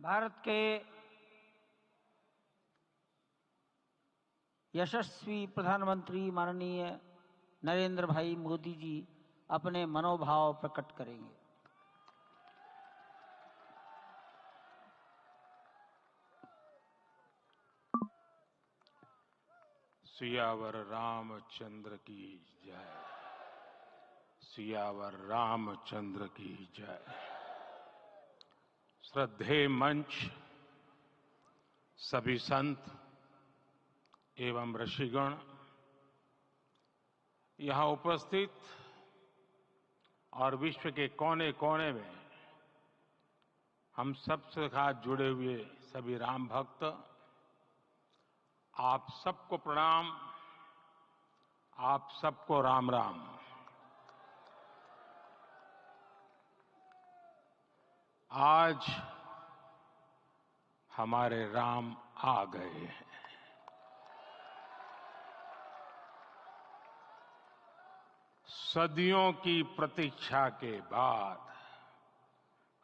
भारत के यशस्वी प्रधानमंत्री माननीय नरेंद्र भाई मोदी जी अपने मनोभाव प्रकट करेंगे। सियावर रामचंद्र की जय। सियावर रामचंद्र की जय। श्रद्धेय मंच, सभी संत एवं ऋषिगण, यहां उपस्थित और विश्व के कोने कोने में हम सबसे साथ जुड़े हुए सभी राम भक्त, आप सबको प्रणाम, आप सबको राम राम। आज हमारे राम आ गए हैं। सदियों की प्रतीक्षा के बाद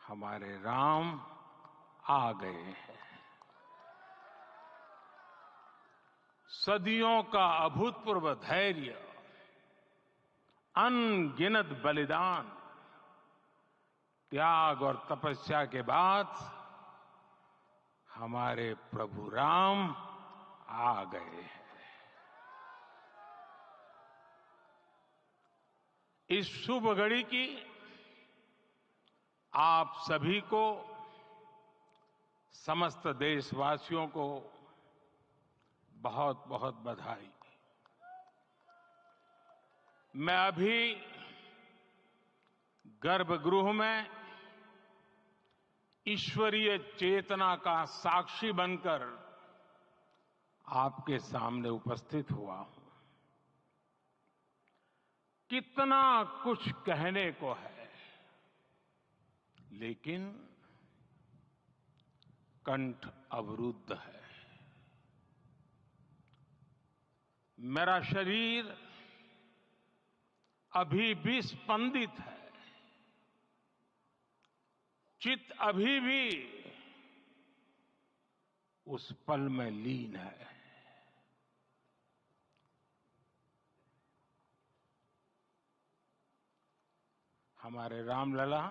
हमारे राम आ गए हैं। सदियों का अभूतपूर्व धैर्य, अनगिनत बलिदान, त्याग और तपस्या के बाद हमारे प्रभु राम आ गए हैं। इस शुभ घड़ी की आप सभी को, समस्त देशवासियों को बहुत बहुत बधाई। मैं अभी गर्भगृह में ईश्वरीय चेतना का साक्षी बनकर आपके सामने उपस्थित हुआ हूं। कितना कुछ कहने को है, लेकिन कंठ अवरुद्ध है। मेरा शरीर अभी भी स्पंदित है, चित्त अभी भी उस पल में लीन है। हमारे रामलला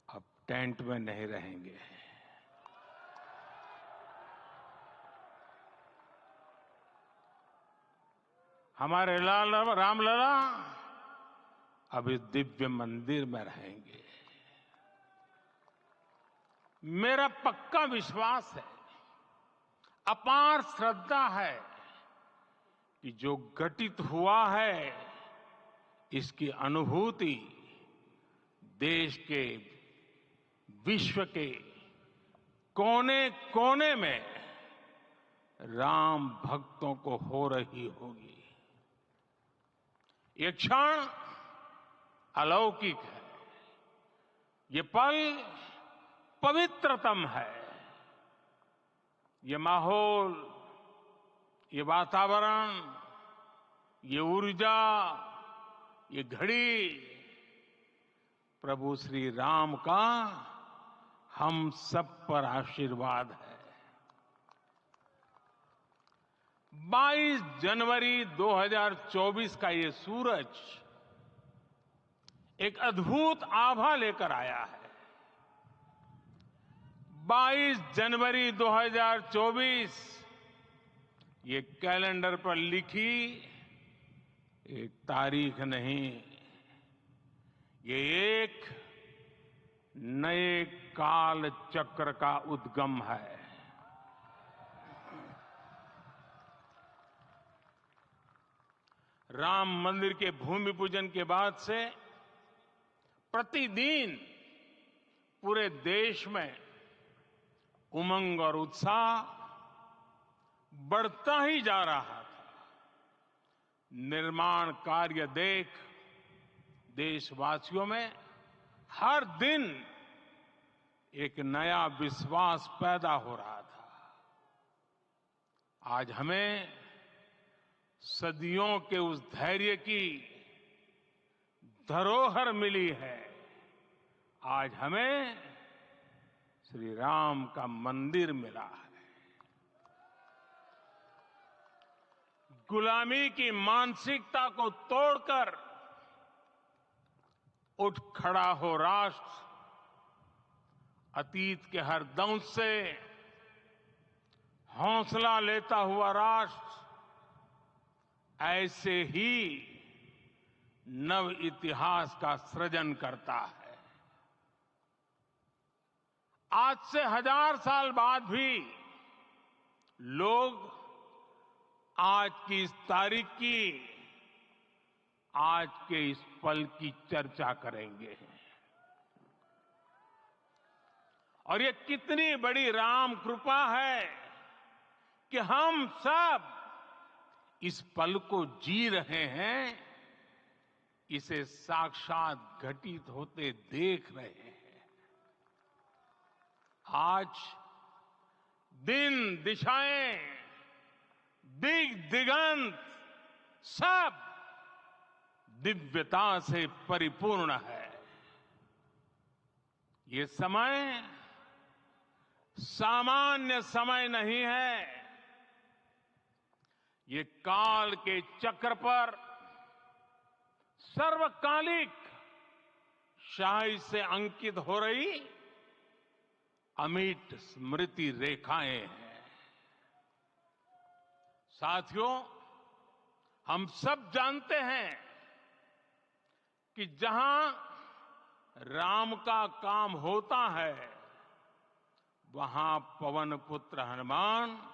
अब टेंट में नहीं रहेंगे। हमारे रामलला अब इस दिव्य मंदिर में रहेंगे। मेरा पक्का विश्वास है, अपार श्रद्धा है कि जो घटित हुआ है, इसकी अनुभूति देश के, विश्व के कोने कोने में राम भक्तों को हो रही होगी। ये क्षण अलौकिक है, ये पल पवित्रतम है। ये माहौल, ये वातावरण, ये ऊर्जा, ये घड़ी प्रभु श्री राम का हम सब पर आशीर्वाद है। 22 जनवरी 2024 का ये सूरज एक अद्भुत आभा लेकर आया है। 22 जनवरी 2024 ये कैलेंडर पर लिखी एक तारीख नहीं, ये एक नए काल चक्र का उद्गम है। राम मंदिर के भूमि पूजन के बाद से प्रतिदिन पूरे देश में उमंग और उत्साह बढ़ता ही जा रहा था। निर्माण कार्य देख देशवासियों में हर दिन एक नया विश्वास पैदा हो रहा था। आज हमें सदियों के उस धैर्य की धरोहर मिली है। आज हमें श्री राम का मंदिर मिला है। गुलामी की मानसिकता को तोड़कर उठ खड़ा हो राष्ट्र, अतीत के हर दंश से हौसला लेता हुआ राष्ट्र ऐसे ही नव इतिहास का सृजन करता है। आज से 1000 साल बाद भी लोग आज की इस तारीख की, आज के इस पल की चर्चा करेंगे। और ये कितनी बड़ी राम कृपा है कि हम सब इस पल को जी रहे हैं, इसे साक्षात घटित होते देख रहे हैं। आज दिन दिशाएं, दिग दिगंत सब दिव्यता से परिपूर्ण है। ये समय सामान्य समय नहीं है। ये काल के चक्र पर सर्वकालिक शाही से अंकित हो रही अमिट स्मृति रेखाएं हैं। साथियों, हम सब जानते हैं कि जहां राम का काम होता है, वहां पवन पुत्र हनुमान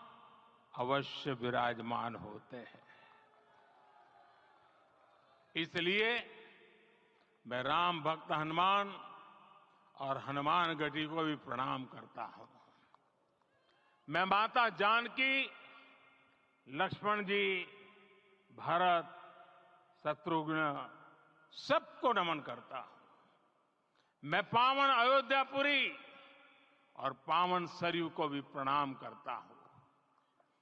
अवश्य विराजमान होते हैं। इसलिए मैं राम भक्त हनुमान और हनुमान गढ़ी को भी प्रणाम करता हूं। मैं माता जानकी, लक्ष्मण जी, भरत, शत्रुघ्न सबको नमन करता हूं। मैं पावन अयोध्यापुरी और पावन सरयू को भी प्रणाम करता हूं।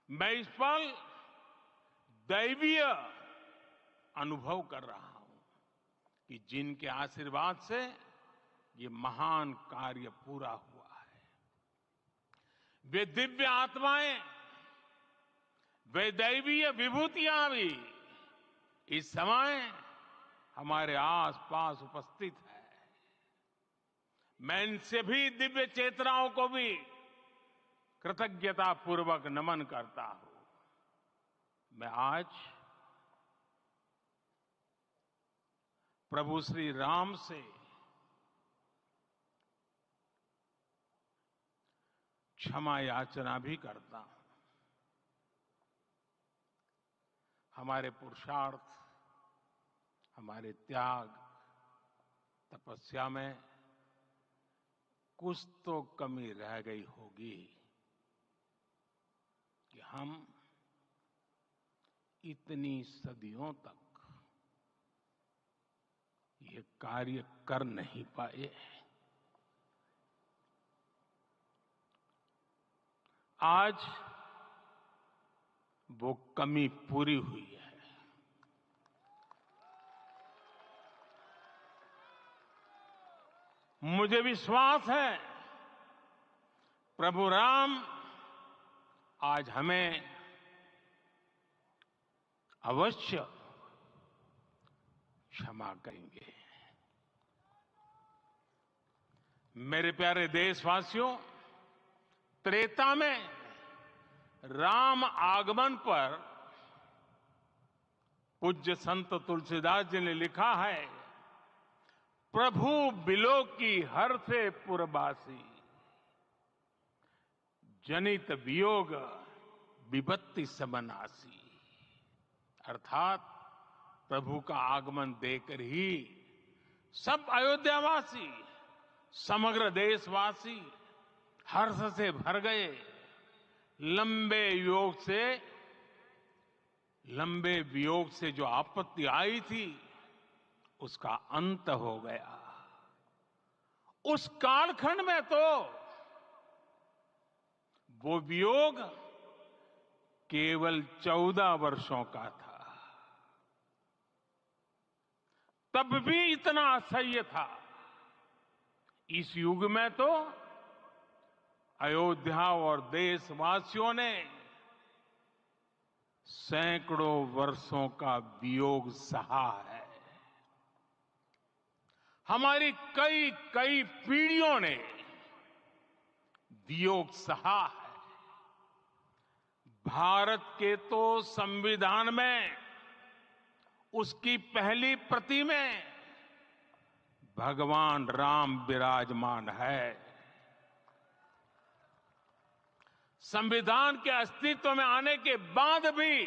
मैं इस पल दैवीय अनुभव कर रहा हूं कि जिनके आशीर्वाद से ये महान कार्य पूरा हुआ है। वे दिव्य आत्माएं, वे दैवीय विभूतियां भी इस समय हमारे आसपास उपस्थित है। मैं इन सभी दिव्य चेतनाओं को भी कृतज्ञता पूर्वक नमन करता हूं। मैं आज प्रभु श्री राम से क्षमा याचना भी करता हूं। हमारे पुरुषार्थ, हमारे त्याग, तपस्या में कुछ तो कमी रह गई होगी कि हम इतनी सदियों तक ये कार्य कर नहीं पाए। आज वो कमी पूरी हुई है। मुझे विश्वास है प्रभु राम आज हमें अवश्य क्षमा करेंगे। मेरे प्यारे देशवासियों, त्रेता में राम आगमन पर पूज्य संत तुलसीदास जी ने लिखा है, प्रभु बिलोकी हर से पुरबासी, जनित वियोग विपत्ति समनासी। अर्थात प्रभु का आगमन देकर ही सब अयोध्यावासी, समग्र देशवासी हर्ष से भर गए। लंबे वियोग से जो आपत्ति आई थी, उसका अंत हो गया। उस कालखंड में तो वो वियोग केवल 14 वर्षों का था। तब भी इतना असह्य था। इस युग में तो अयोध्या और देशवासियों ने सैकड़ों वर्षों का वियोग सहा है। हमारी कई कई पीढ़ियों ने वियोग सहा है। भारत के तो संविधान में उसकी पहली प्रति में भगवान राम विराजमान है। संविधान के अस्तित्व में आने के बाद भी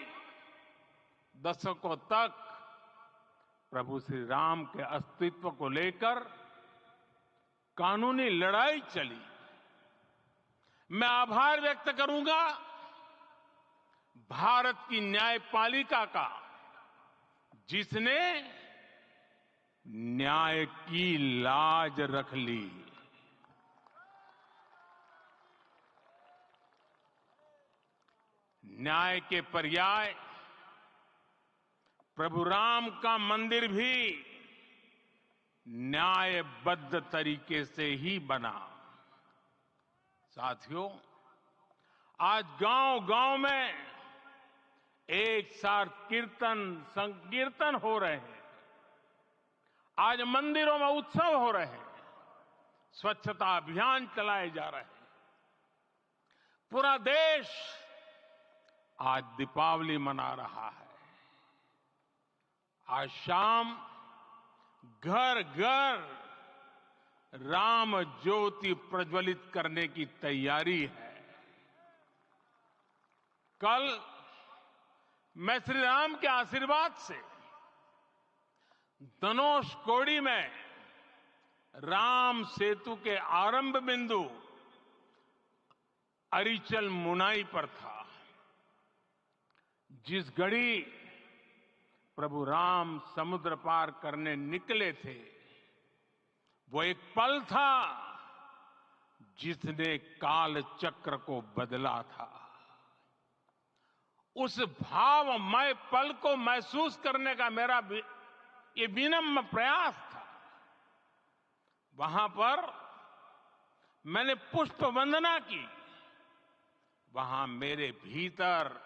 दशकों तक प्रभु श्री राम के अस्तित्व को लेकर कानूनी लड़ाई चली। मैं आभार व्यक्त करूंगा भारत की न्यायपालिका का, जिसने न्याय की लाज रख ली। न्याय के पर्याय प्रभु राम का मंदिर भी न्यायबद्ध तरीके से ही बना। साथियों, आज गांव-गांव में एक साथ कीर्तन संकीर्तन हो रहे हैं। आज मंदिरों में उत्सव हो रहे हैं, स्वच्छता अभियान चलाए जा रहे हैं। पूरा देश आज दीपावली मना रहा है। आज शाम घर घर राम ज्योति प्रज्वलित करने की तैयारी है। कल मैं श्री राम के आशीर्वाद से धनुषकोडी में राम सेतु के आरंभ बिंदु अरिचल मुनाई पर था। जिस घड़ी प्रभु राम समुद्र पार करने निकले थे, वो एक पल था जिसने काल चक्र को बदला था। उस भावमय पल को महसूस करने का मेरा ये विनम्र प्रयास था। वहां पर मैंने पुष्प वंदना की। वहां मेरे भीतर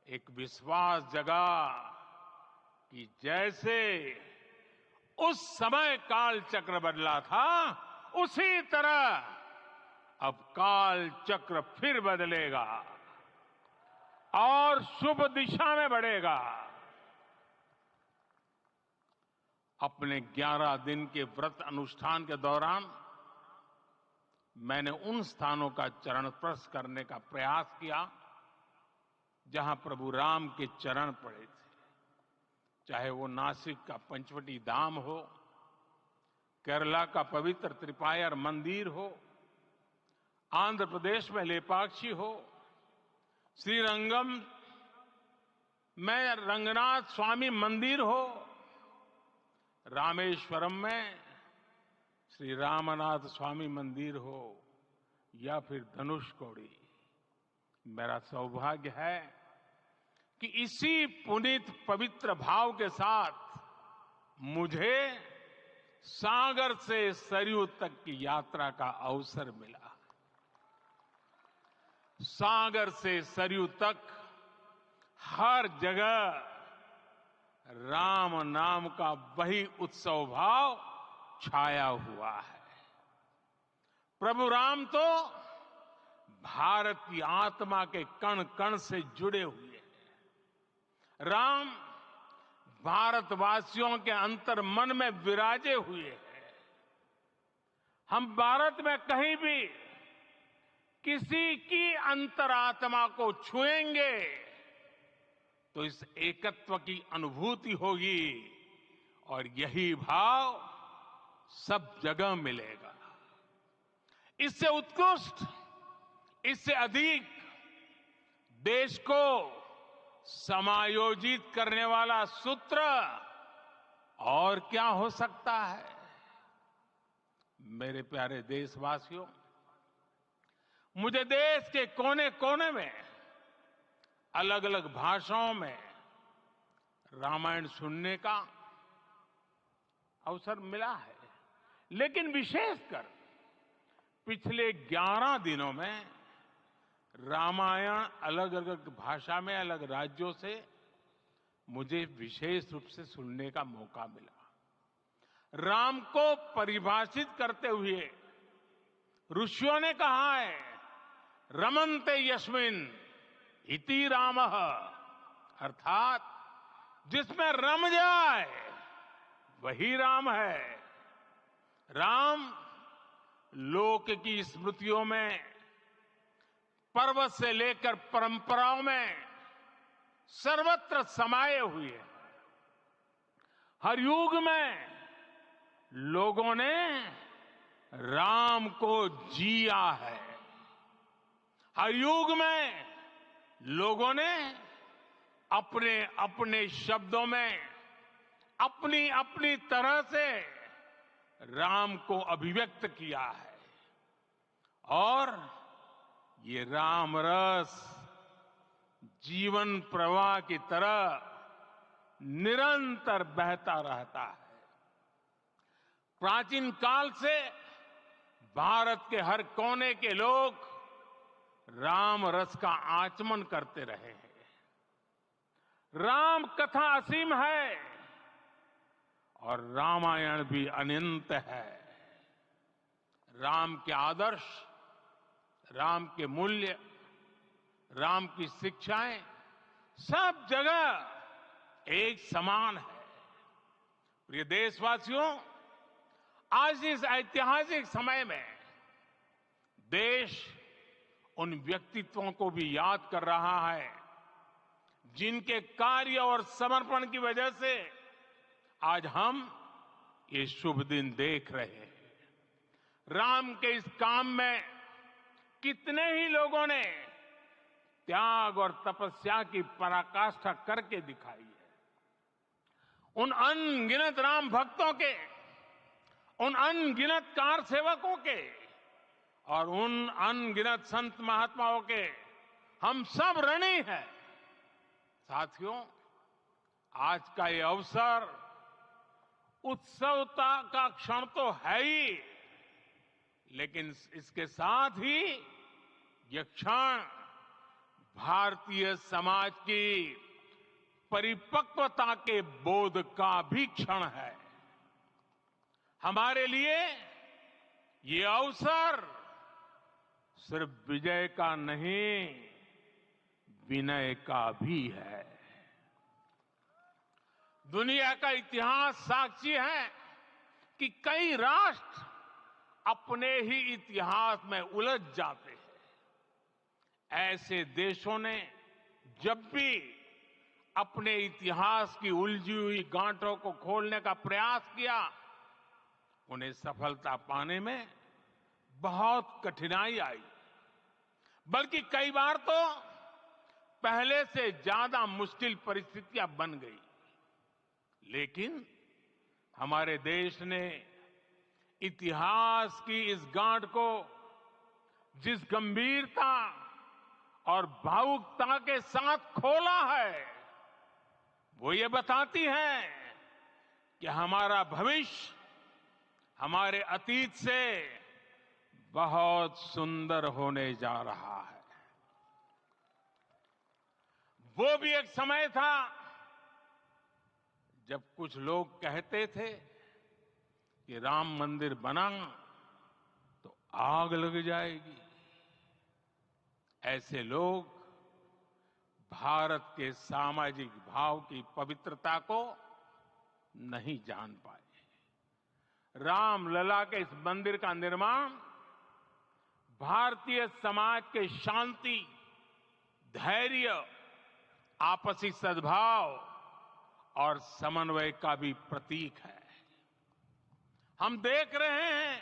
एक विश्वास जगा कि जैसे उस समय काल चक्र बदला था, उसी तरह अब काल चक्र फिर बदलेगा और शुभ दिशा में बढ़ेगा। अपने 11 दिन के व्रत अनुष्ठान के दौरान मैंने उन स्थानों का चरण स्पर्श करने का प्रयास किया जहां प्रभु राम के चरण पड़े थे। चाहे वो नासिक का पंचवटी धाम हो, केरला का पवित्र त्रिपायर मंदिर हो, आंध्र प्रदेश में लेपाक्षी हो, श्रीरंगम में रंगनाथ स्वामी मंदिर हो, रामेश्वरम में श्री रामनाथ स्वामी मंदिर हो, या फिर धनुषकोडी। मेरा सौभाग्य है कि इसी पुनीत पवित्र भाव के साथ मुझे सागर से सरयू तक की यात्रा का अवसर मिला। सागर से सरयू तक हर जगह राम नाम का वही उत्सव भाव छाया हुआ है। प्रभु राम तो भारत की आत्मा के कण कण से जुड़े हुए हैं। राम भारतवासियों के अंतर मन में विराजे हुए हैं। हम भारत में कहीं भी किसी की अंतरात्मा को छुएंगे तो इस एकत्व की अनुभूति होगी और यही भाव सब जगह मिलेगा। इससे उत्कृष्ट, इससे अधिक देश को समायोजित करने वाला सूत्र और क्या हो सकता है। मेरे प्यारे देशवासियों, मुझे देश के कोने कोने में अलग अलग भाषाओं में रामायण सुनने का अवसर मिला है, लेकिन विशेषकर पिछले 11 दिनों में रामायण अलग अलग भाषा में अलग राज्यों से मुझे विशेष रूप से सुनने का मौका मिला। राम को परिभाषित करते हुए ऋषियों ने कहा है, रमन्ते यस्मिन् इति रामः, अर्थात जिसमें रम जाए वही राम है। राम लोक की स्मृतियों में, पर्वत से लेकर परंपराओं में सर्वत्र समाये हुए हैं। हर युग में लोगों ने राम को जिया है। हर युग में लोगों ने अपने अपने शब्दों में अपनी अपनी तरह से राम को अभिव्यक्त किया है और ये राम रस जीवन प्रवाह की तरह निरंतर बहता रहता है। प्राचीन काल से भारत के हर कोने के लोग राम रस का आचमन करते रहे हैं। राम कथा असीम है और रामायण भी अनंत है। राम के आदर्श, राम के मूल्य, राम की शिक्षाएं सब जगह एक समान है। प्रिय देशवासियों, आज इस ऐतिहासिक समय में देश उन व्यक्तित्वों को भी याद कर रहा है जिनके कार्य और समर्पण की वजह से आज हम ये शुभ दिन देख रहे हैं। राम के इस काम में कितने ही लोगों ने त्याग और तपस्या की पराकाष्ठा करके दिखाई है। उन अनगिनत राम भक्तों के, उन अनगिनत कार सेवकों के और उन अनगिनत संत महात्माओं के हम सब ऋणी हैं। साथियों, आज का ये अवसर उत्सवता का क्षण तो है ही, लेकिन इसके साथ ही यह क्षण भारतीय समाज की परिपक्वता के बोध का भी क्षण है। हमारे लिए ये अवसर सिर्फ विजय का नहीं, विनय का भी है। दुनिया का इतिहास साक्षी है कि कई राष्ट्र अपने ही इतिहास में उलझ जाते हैं। ऐसे देशों ने जब भी अपने इतिहास की उलझी हुई गांठों को खोलने का प्रयास किया, उन्हें सफलता पाने में बहुत कठिनाई आई, बल्कि कई बार तो पहले से ज्यादा मुश्किल परिस्थितियां बन गई। लेकिन हमारे देश ने इतिहास की इस गांठ को जिस गंभीरता और भावुकता के साथ खोला है, वो ये बताती है कि हमारा भविष्य हमारे अतीत से बहुत सुंदर होने जा रहा है। वो भी एक समय था जब कुछ लोग कहते थे कि राम मंदिर बना तो आग लग जाएगी। ऐसे लोग भारत के सामाजिक भाव की पवित्रता को नहीं जान पाए। रामलला के इस मंदिर का निर्माण भारतीय समाज के शांति, धैर्य, आपसी सद्भाव और समन्वय का भी प्रतीक है। हम देख रहे हैं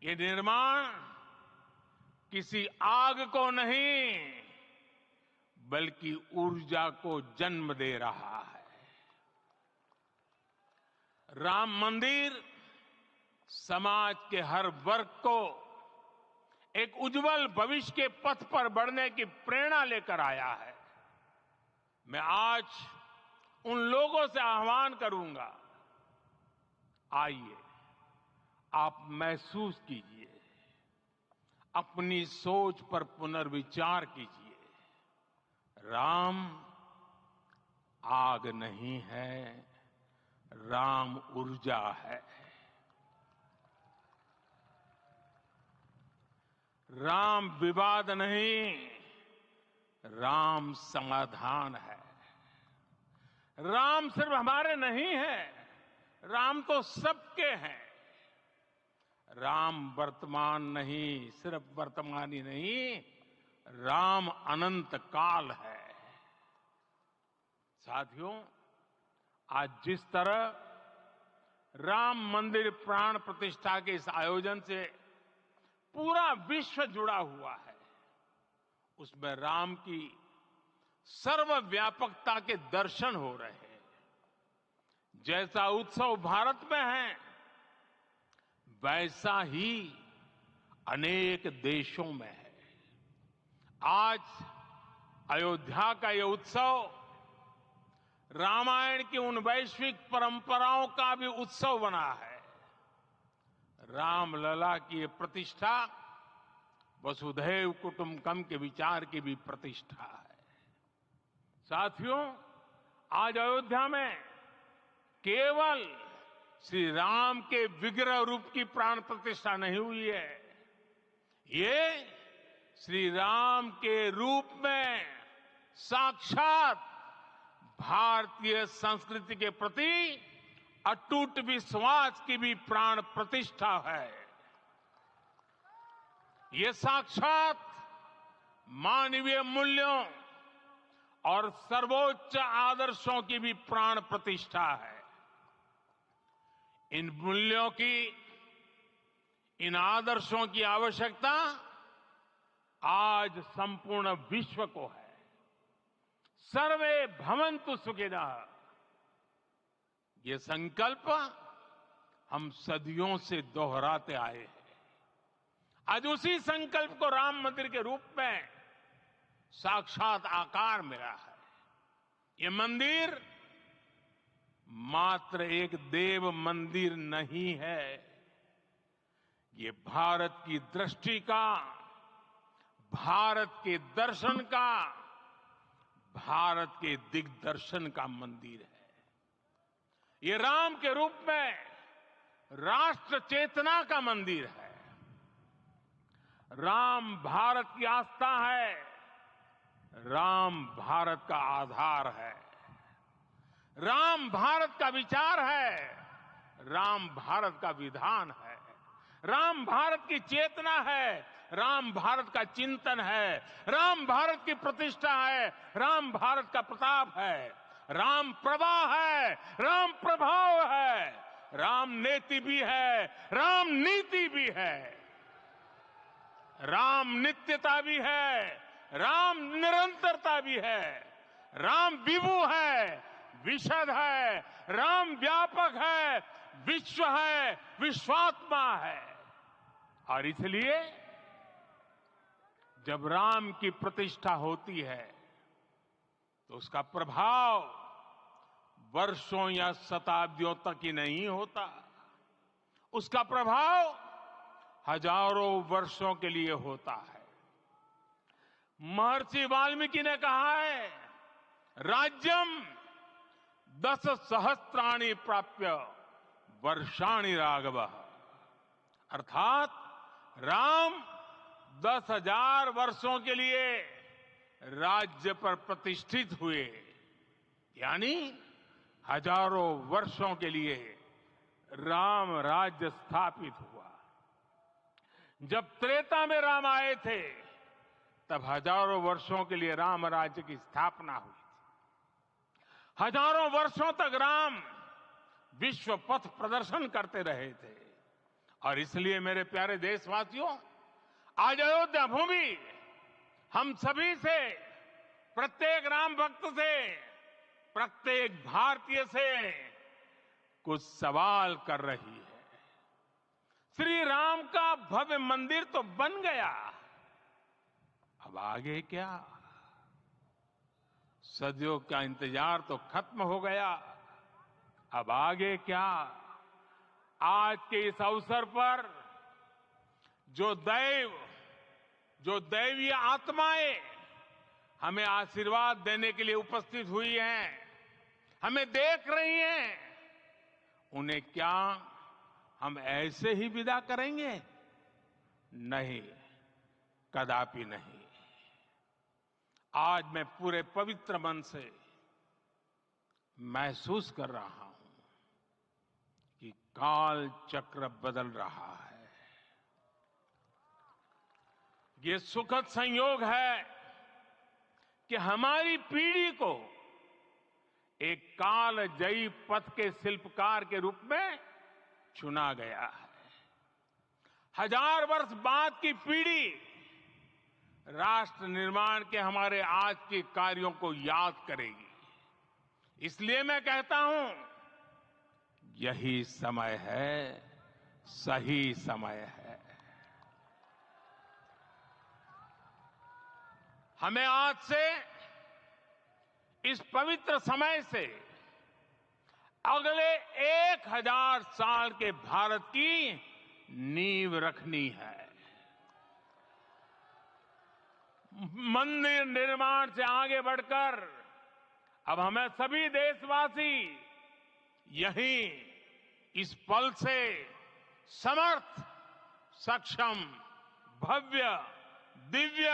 ये निर्माण किसी आग को नहीं, बल्कि ऊर्जा को जन्म दे रहा है। राम मंदिर समाज के हर वर्ग को एक उज्जवल भविष्य के पथ पर बढ़ने की प्रेरणा लेकर आया है। मैं आज उन लोगों से आह्वान करूंगा, आइए आप महसूस कीजिए अपनी सोच पर पुनर्विचार कीजिए। राम आग नहीं है, राम ऊर्जा है। राम विवाद नहीं, राम समाधान है। राम सिर्फ हमारे नहीं है, राम तो सबके हैं। राम वर्तमान नहीं, सिर्फ वर्तमान ही नहीं, राम अनंत काल है। साथियों, आज जिस तरह राम मंदिर प्राण प्रतिष्ठा के इस आयोजन से पूरा विश्व जुड़ा हुआ है, उसमें राम की सर्वव्यापकता के दर्शन हो रहे हैं। जैसा उत्सव भारत में है, वैसा ही अनेक देशों में है। आज अयोध्या का यह उत्सव रामायण की उन वैश्विक परंपराओं का भी उत्सव बना है। रामलला की ये प्रतिष्ठा वसुधैव कुटुंबकम के विचार की भी प्रतिष्ठा है। साथियों, आज अयोध्या में केवल श्री राम के विग्रह रूप की प्राण प्रतिष्ठा नहीं हुई है, ये श्री राम के रूप में साक्षात भारतीय संस्कृति के प्रति अटूट विश्वास की भी प्राण प्रतिष्ठा है। ये साक्षात मानवीय मूल्यों और सर्वोच्च आदर्शों की भी प्राण प्रतिष्ठा है। इन मूल्यों की, इन आदर्शों की आवश्यकता आज संपूर्ण विश्व को है। सर्वे भवन्तु सुखिनः, ये संकल्प हम सदियों से दोहराते आए हैं। आज उसी संकल्प को राम मंदिर के रूप में साक्षात आकार मिला है। ये मंदिर मात्र एक देव मंदिर नहीं है, ये भारत की दृष्टि का, भारत के दर्शन का, भारत के दिग्दर्शन का मंदिर है। ये राम के रूप में राष्ट्र चेतना का मंदिर है। राम भारत की आस्था है, राम भारत का आधार है, राम भारत का विचार है, राम भारत का विधान है, राम भारत की चेतना है, राम भारत का चिंतन है, राम भारत की प्रतिष्ठा है, राम भारत का प्रताप है, राम प्रवाह है, राम प्रभाव है, राम नेति भी है, राम नीति भी है, राम नित्यता भी है, राम निरंतरता भी है, राम विभु है, विशद है, राम व्यापक है, विश्व है, विश्वात्मा है। और इसलिए जब राम की प्रतिष्ठा होती है तो उसका प्रभाव वर्षों या शताब्दियों तक ही नहीं होता, उसका प्रभाव हजारों वर्षों के लिए होता है। महर्षि वाल्मीकि ने कहा है, राज्यम 10 सहस्त्राणि प्राप्य वर्षाणि राघव, अर्थात राम 10,000 वर्षों के लिए राज्य पर प्रतिष्ठित हुए, यानी हजारों वर्षों के लिए राम राज्य स्थापित हुआ। जब त्रेता में राम आए थे तब हजारों वर्षों के लिए राम राज्य की स्थापना हुई थी। हजारों वर्षों तक राम विश्व पथ प्रदर्शन करते रहे थे। और इसलिए मेरे प्यारे देशवासियों, आज अयोध्या भूमि हम सभी से, प्रत्येक राम भक्त से, प्रत्येक भारतीय से कुछ सवाल कर रही है। श्री राम का भव्य मंदिर तो बन गया, अब आगे क्या? सदियों का इंतजार तो खत्म हो गया, अब आगे क्या? आज के इस अवसर पर जो दैव जो दैवीय आत्माएं हमें आशीर्वाद देने के लिए उपस्थित हुई हैं, हमें देख रही हैं, उन्हें क्या हम ऐसे ही विदा करेंगे? नहीं, कदापि नहीं। आज मैं पूरे पवित्र मन से महसूस कर रहा हूं कि काल चक्र बदल रहा है। ये सुखद संयोग है कि हमारी पीढ़ी को एक कालजयी पथ के शिल्पकार के रूप में चुना गया है। 1000 वर्ष बाद की पीढ़ी राष्ट्र निर्माण के हमारे आज के कार्यों को याद करेगी। इसलिए मैं कहता हूं, यही समय है, सही समय है। हमें आज से, इस पवित्र समय से अगले 1000 साल के भारत की नींव रखनी है। मंदिर निर्माण से आगे बढ़कर अब हमें सभी देशवासी यहीं इस पल से समर्थ, सक्षम, भव्य, दिव्य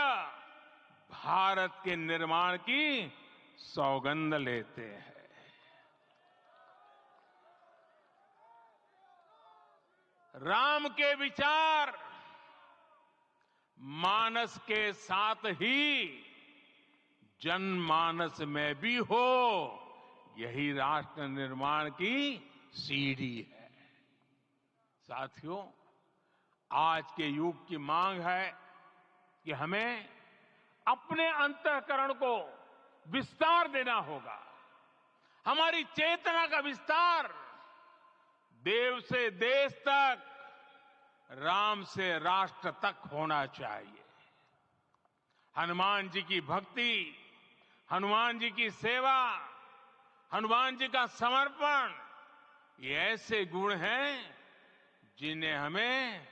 भारत के निर्माण की सौगंध लेते हैं। राम के विचार मानस के साथ ही जनमानस में भी हो, यही राष्ट्र निर्माण की सीढ़ी है। साथियों, आज के युग की मांग है कि हमें अपने अंतःकरण को विस्तार देना होगा। हमारी चेतना का विस्तार देव से देश तक, राम से राष्ट्र तक होना चाहिए। हनुमान जी की भक्ति, हनुमान जी की सेवा, हनुमान जी का समर्पण, ये ऐसे गुण हैं जिन्हें हमें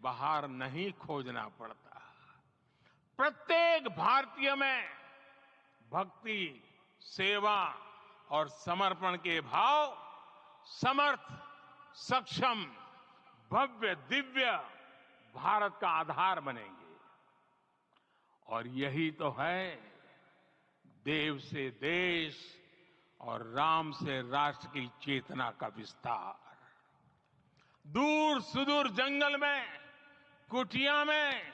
बाहर नहीं खोजना पड़ता। प्रत्येक भारतीय में भक्ति, सेवा और समर्पण के भाव समर्थ, सक्षम, भव्य, दिव्य भारत का आधार बनेंगे। और यही तो है देव से देश और राम से राष्ट्र की चेतना का विस्तार। दूर सुदूर जंगल में, कुटिया में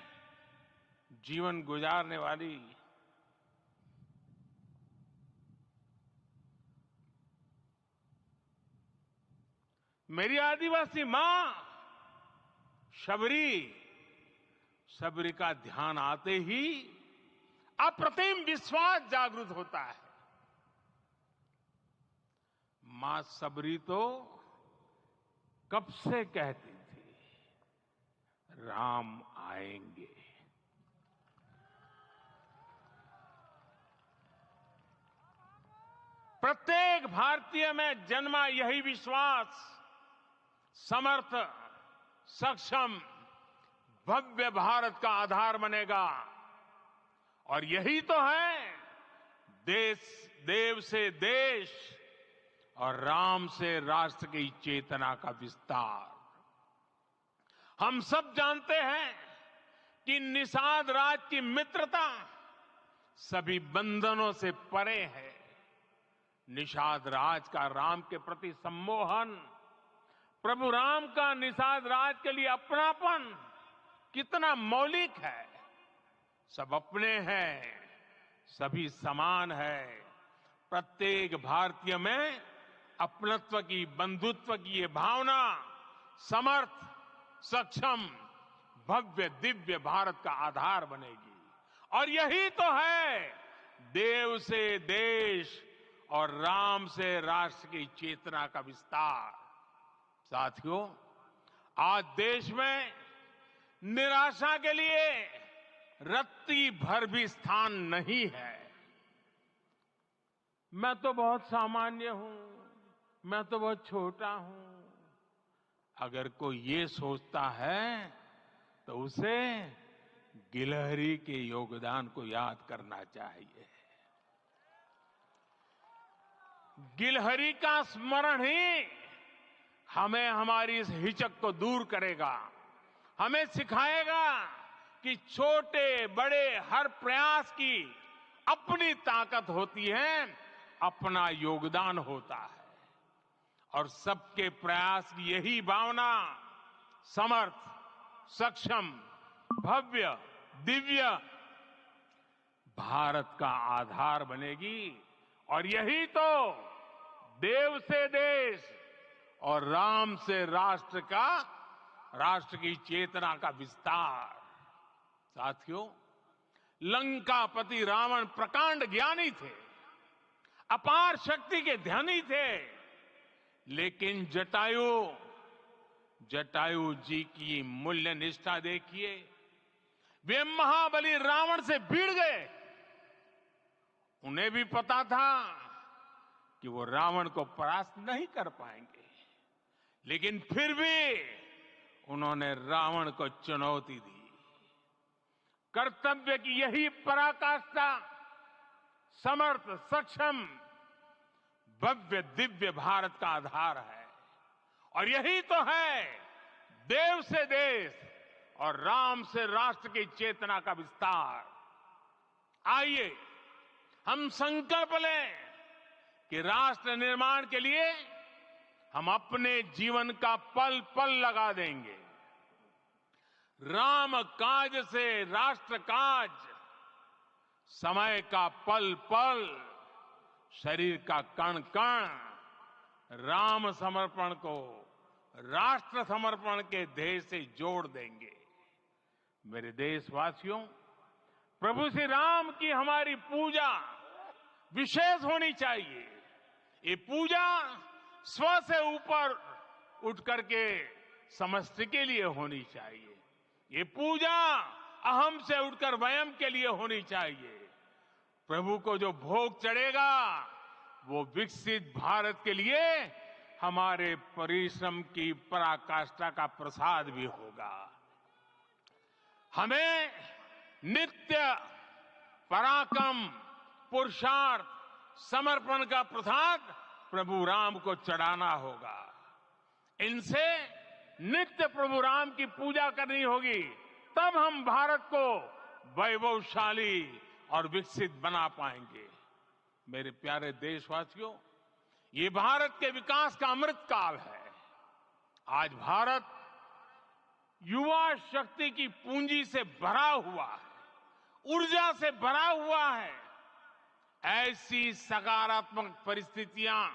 जीवन गुजारने वाली मेरी आदिवासी मां शबरी का ध्यान आते ही अप्रतिम विश्वास जागृत होता है। मां शबरी तो कब से कहती थी, राम आएंगे। प्रत्येक भारतीय में जन्मा यही विश्वास समर्थ, सक्षम, भव्य भारत का आधार बनेगा। और यही तो है देव से देश और राम से राष्ट्र की चेतना का विस्तार। हम सब जानते हैं कि निषाद राज की मित्रता सभी बंधनों से परे है। निषाद राज का राम के प्रति सम्मोहन, प्रभु राम का निषाद राज के लिए अपनापन कितना मौलिक है। सब अपने हैं, सभी समान है। प्रत्येक भारतीय में अपनत्व की, बंधुत्व की ये भावना समर्थ, सक्षम, भव्य, दिव्य भारत का आधार बनेगी। और यही तो है देव से देश और राम से राष्ट्र की चेतना का विस्तार। साथियों, आज देश में निराशा के लिए रत्ती भर भी स्थान नहीं है। मैं तो बहुत सामान्य हूं, मैं तो बहुत छोटा हूं। अगर कोई ये सोचता है तो उसे गिलहरी के योगदान को याद करना चाहिए। गिलहरी का स्मरण ही हमें हमारी इस हिचक को दूर करेगा, हमें सिखाएगा कि छोटे बड़े हर प्रयास की अपनी ताकत होती है, अपना योगदान होता है। और सबके प्रयास की यही भावना समर्थ, सक्षम, भव्य, दिव्य भारत का आधार बनेगी। और यही तो देव से देश और राम से राष्ट्र की चेतना का विस्तार। साथियों, लंकापति रावण प्रकांड ज्ञानी थे, अपार शक्ति के धनी थे, लेकिन जटायु जी की मूल्य निष्ठा देखिए। वे महाबली रावण से भिड़ गए। उन्हें भी पता था कि वो रावण को परास्त नहीं कर पाएंगे, लेकिन फिर भी उन्होंने रावण को चुनौती दी। कर्तव्य की यही पराकाष्ठा समर्थ, सक्षम, भव्य, दिव्य भारत का आधार है। और यही तो है देव से देश और राम से राष्ट्र की चेतना का विस्तार। आइए हम संकल्प लें कि राष्ट्र निर्माण के लिए हम अपने जीवन का पल पल लगा देंगे। राम काज से राष्ट्र काज, समय का पल पल, शरीर का कण कण राम समर्पण को राष्ट्र समर्पण के ध्येय से जोड़ देंगे। मेरे देशवासियों, प्रभु श्री राम की हमारी पूजा विशेष होनी चाहिए। ये पूजा स्व से ऊपर उठ करके समष्टि के लिए होनी चाहिए। ये पूजा अहम से उठकर वयम के लिए होनी चाहिए। प्रभु को जो भोग चढ़ेगा वो विकसित भारत के लिए हमारे परिश्रम की पराकाष्ठा का प्रसाद भी होगा। हमें नित्य पराक्रम, पुरुषार्थ, समर्पण का प्रसाद प्रभु राम को चढ़ाना होगा। इनसे नित्य प्रभु राम की पूजा करनी होगी, तब हम भारत को वैभवशाली और विकसित बना पाएंगे। मेरे प्यारे देशवासियों, ये भारत के विकास का अमृत काल है। आज भारत युवा शक्ति की पूंजी से भरा हुआ है, ऊर्जा से भरा हुआ है। ऐसी सकारात्मक परिस्थितियां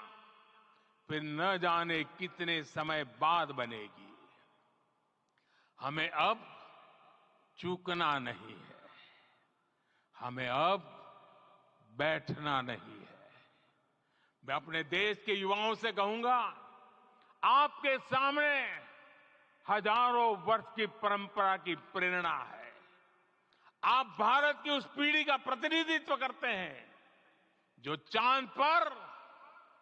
फिर न जाने कितने समय बाद बनेगी। हमें अब चूकना नहीं है, हमें अब बैठना नहीं है। मैं अपने देश के युवाओं से कहूंगा, आपके सामने हजारों वर्ष की परंपरा की प्रेरणा है। आप भारत की उस पीढ़ी का प्रतिनिधित्व करते हैं जो चांद पर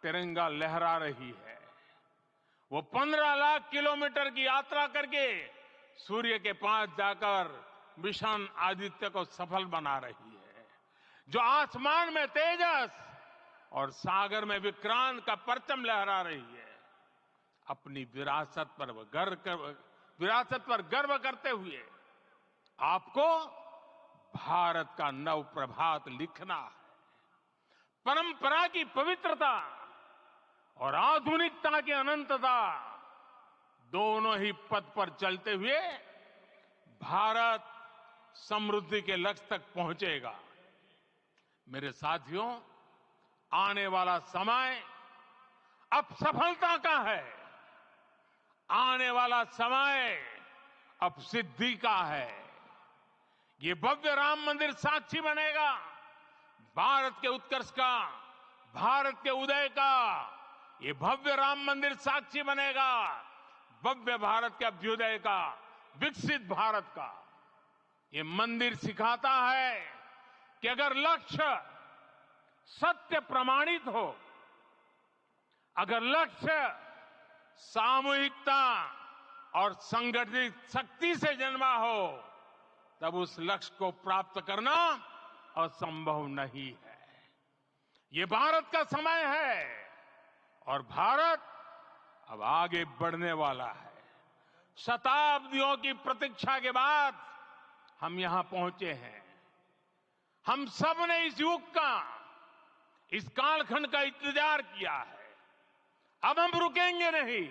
तिरंगा लहरा रही है। वो 15 लाख किलोमीटर की यात्रा करके सूर्य के पास जाकर मिशन आदित्य को सफल बना रही है। जो आसमान में तेजस और सागर में विक्रांत का परचम लहरा रही है। अपनी विरासत पर गर्व करते हुए आपको भारत का नव प्रभात लिखना है। परंपरा की पवित्रता और आधुनिकता की अनंतता दोनों ही पथ पर चलते हुए भारत समृद्धि के लक्ष्य तक पहुंचेगा। मेरे साथियों, आने वाला समय अब सफलता का है। आने वाला समय अब सिद्धि का है। ये भव्य राम मंदिर साक्षी बनेगा भारत के उत्कर्ष का, भारत के उदय का। ये भव्य राम मंदिर साक्षी बनेगा भव्य भारत के अभ्युदय का, विकसित भारत का। ये मंदिर सिखाता है कि अगर लक्ष्य सत्य प्रमाणित हो, अगर लक्ष्य सामूहिकता और संगठित शक्ति से जन्मा हो, तब उस लक्ष्य को प्राप्त करना असंभव नहीं है। ये भारत का समय है और भारत अब आगे बढ़ने वाला है। शताब्दियों की प्रतीक्षा के बाद हम यहां पहुंचे हैं। हम सब ने इस युग का, इस कालखंड का इंतजार किया है। अब हम रुकेंगे नहीं,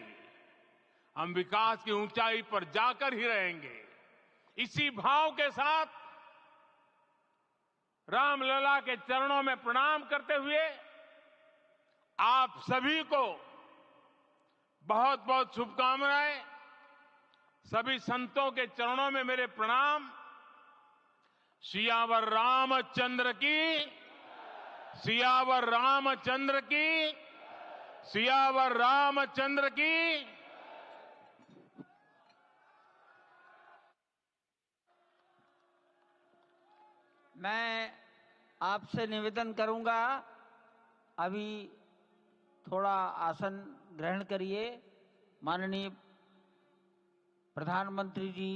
हम विकास की ऊंचाई पर जाकर ही रहेंगे। इसी भाव के साथ रामलला के चरणों में प्रणाम करते हुए आप सभी को बहुत बहुत शुभकामनाएं। सभी संतों के चरणों में मेरे प्रणाम। सियावर रामचंद्र की, सियावर रामचंद्र की, सियावर रामचंद्र की। मैं आपसे निवेदन करूंगा, अभी थोड़ा आसन ग्रहण करिए। माननीय प्रधानमंत्री जी